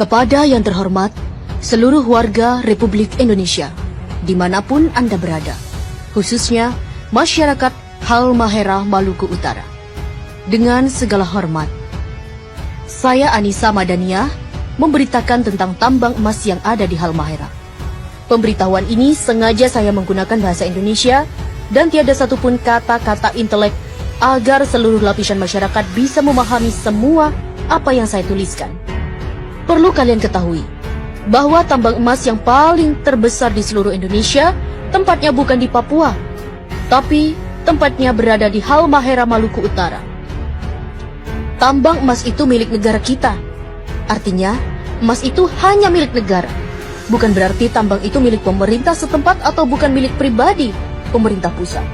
Kepada yang terhormat, seluruh warga Republik Indonesia, dimanapun Anda berada, khususnya masyarakat Halmahera Maluku Utara. Dengan segala hormat, saya Anissa Madaniah memberitakan tentang tambang emas yang ada di Halmahera. Pemberitahuan ini sengaja saya menggunakan bahasa Indonesia dan tiada satupun kata-kata intelek agar seluruh lapisan masyarakat bisa memahami semua apa yang saya tuliskan. Perlu kalian ketahui bahwa tambang emas yang paling terbesar di seluruh Indonesia tempatnya bukan di Papua, tapi tempatnya berada di Halmahera Maluku Utara. Tambang emas itu milik negara kita. Artinya, emas itu hanya milik negara. Bukan berarti tambang itu milik pemerintah setempat atau bukan milik pribadi pemerintah pusat.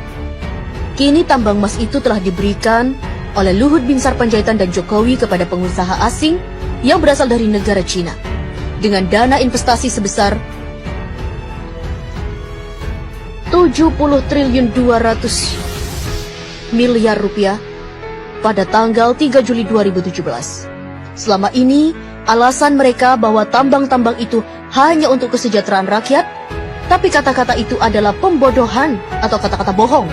Kini tambang emas itu telah diberikan oleh Luhut Binsar Panjaitan dan Jokowi kepada pengusaha asing yang berasal dari negara Cina dengan dana investasi sebesar 70 triliun 200 miliar rupiah pada tanggal 3 Juli 2017. Selama ini, alasan mereka bahwa tambang-tambang itu hanya untuk kesejahteraan rakyat, tapi kata-kata itu adalah pembodohan atau kata-kata bohong.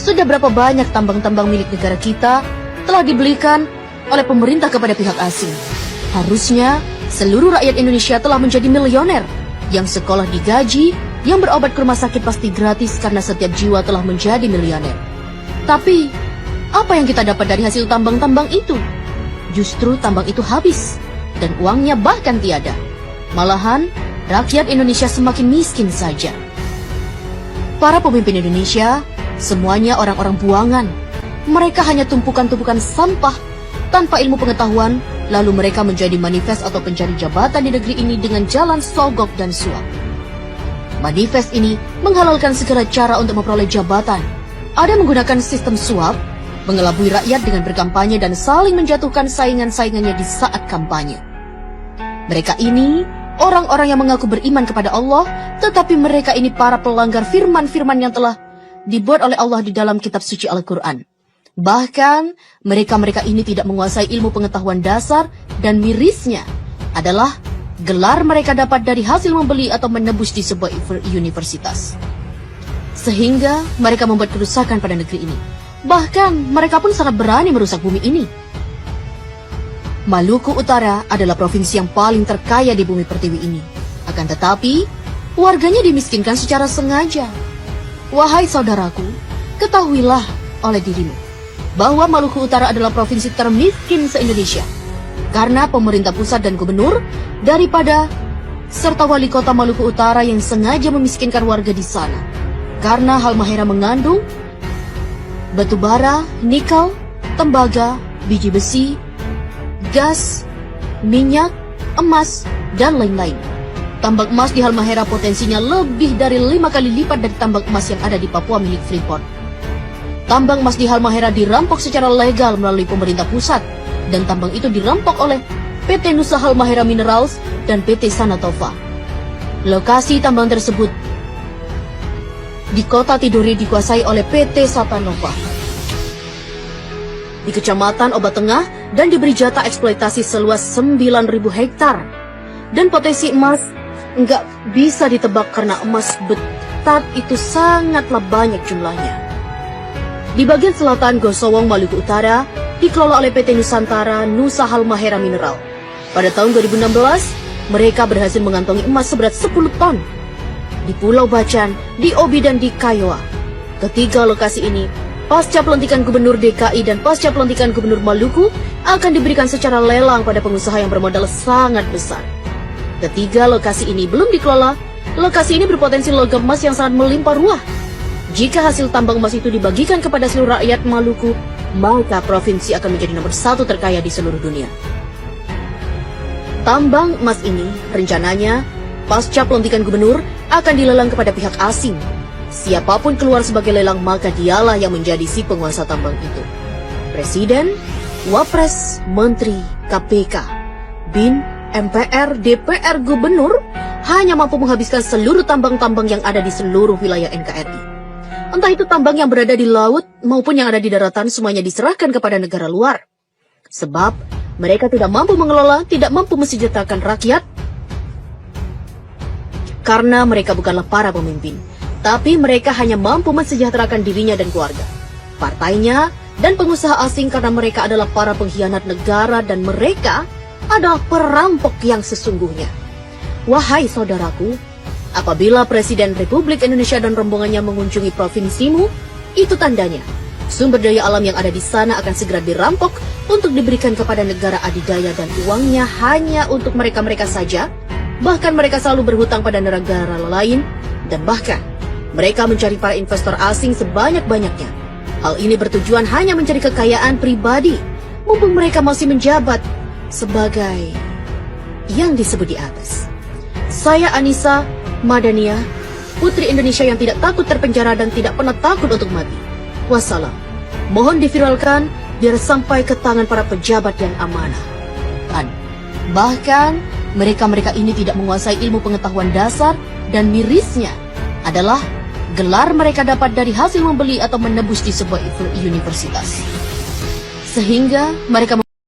Sudah berapa banyak tambang-tambang milik negara kita telah dibelikan oleh pemerintah kepada pihak asing. Harusnya seluruh rakyat Indonesia telah menjadi milioner, yang sekolah digaji, yang berobat ke rumah sakit pasti gratis karena setiap jiwa telah menjadi milioner. Tapi, apa yang kita dapat dari hasil tambang-tambang itu? Justru tambang itu habis, dan uangnya bahkan tiada. Malahan, rakyat Indonesia semakin miskin saja. Para pemimpin Indonesia, semuanya orang-orang buangan. Mereka hanya tumpukan-tumpukan sampah tanpa ilmu pengetahuan, lalu mereka menjadi manifest atau pencari jabatan di negeri ini dengan jalan sogok dan suap. Manifest ini menghalalkan segala cara untuk memperoleh jabatan. Ada menggunakan sistem suap, mengelabui rakyat dengan berkampanye dan saling menjatuhkan saingan-saingannya di saat kampanye. Mereka ini orang-orang yang mengaku beriman kepada Allah, tetapi mereka ini para pelanggar firman-firman yang telah dibuat oleh Allah di dalam kitab suci Al-Quran. Bahkan, mereka-mereka ini tidak menguasai ilmu pengetahuan dasar dan mirisnya adalah gelar mereka dapat dari hasil membeli atau menebus di sebuah universitas. Sehingga mereka membuat kerusakan pada negeri ini. Bahkan, mereka pun sangat berani merusak bumi ini. Maluku Utara adalah provinsi yang paling terkaya di bumi pertiwi ini. Akan tetapi, warganya dimiskinkan secara sengaja. Wahai saudaraku, ketahuilah oleh dirimu bahwa Maluku Utara adalah provinsi termiskin se-Indonesia karena pemerintah pusat dan gubernur daripada serta wali kota Maluku Utara yang sengaja memiskinkan warga di sana. Karena Halmahera mengandung batu bara, nikel, tembaga, biji besi, gas, minyak, emas, dan lain-lain. Tambang emas di Halmahera potensinya lebih dari 5 kali lipat dari tambang emas yang ada di Papua milik Freeport. Tambang emas di Halmahera dirampok secara legal melalui pemerintah pusat, dan tambang itu dirampok oleh PT Nusa Halmahera Minerals dan PT Sanatova. Lokasi tambang tersebut di kota Tidore dikuasai oleh PT Satanova di Kecamatan Obat Tengah dan diberi jatah eksploitasi seluas 9.000 hektar. Dan potensi emas nggak bisa ditebak karena emas betat itu sangatlah banyak jumlahnya. Di bagian selatan Gosowong, Maluku Utara, dikelola oleh PT Nusantara Nusa Halmahera Mineral. Pada tahun 2016, mereka berhasil mengantongi emas seberat 10 ton. Di Pulau Bacan, di Obi dan di Kiowa. Ketiga lokasi ini, pasca pelantikan Gubernur DKI dan pasca pelantikan Gubernur Maluku, akan diberikan secara lelang pada pengusaha yang bermodal sangat besar. Ketiga lokasi ini belum dikelola. Lokasi ini berpotensi logam emas yang sangat melimpah ruah. Jika hasil tambang emas itu dibagikan kepada seluruh rakyat Maluku, maka provinsi akan menjadi nomor 1 terkaya di seluruh dunia. Tambang emas ini rencananya pasca pelantikan gubernur akan dilelang kepada pihak asing. Siapapun keluar sebagai lelang, maka dialah yang menjadi si penguasa tambang itu. Presiden, Wapres, Menteri, KPK, BIN, MPR, DPR, Gubernur hanya mampu menghabiskan seluruh tambang-tambang yang ada di seluruh wilayah NKRI. Entah itu tambang yang berada di laut maupun yang ada di daratan, semuanya diserahkan kepada negara luar. Sebab mereka tidak mampu mengelola, tidak mampu mensejahterakan rakyat, karena mereka bukanlah para pemimpin, tapi mereka hanya mampu mensejahterakan dirinya dan keluarga, partainya, dan pengusaha asing karena mereka adalah para pengkhianat negara dan mereka adalah perampok yang sesungguhnya. Wahai saudaraku, apabila Presiden Republik Indonesia dan rombongannya mengunjungi provinsimu, itu tandanya sumber daya alam yang ada di sana akan segera dirampok untuk diberikan kepada negara adidaya dan uangnya hanya untuk mereka-mereka saja. Bahkan mereka selalu berhutang pada negara lain dan bahkan mereka mencari para investor asing sebanyak-banyaknya. Hal ini bertujuan hanya mencari kekayaan pribadi mumpung mereka masih menjabat sebagai yang disebut di atas. Saya Anissa Madania, putri Indonesia yang tidak takut terpenjara dan tidak pernah takut untuk mati. Wassalam. Mohon diviralkan biar sampai ke tangan para pejabat yang amanah. Dan bahkan mereka-mereka ini tidak menguasai ilmu pengetahuan dasar dan mirisnya adalah gelar mereka dapat dari hasil membeli atau menebus di sebuah universitas. Sehingga mereka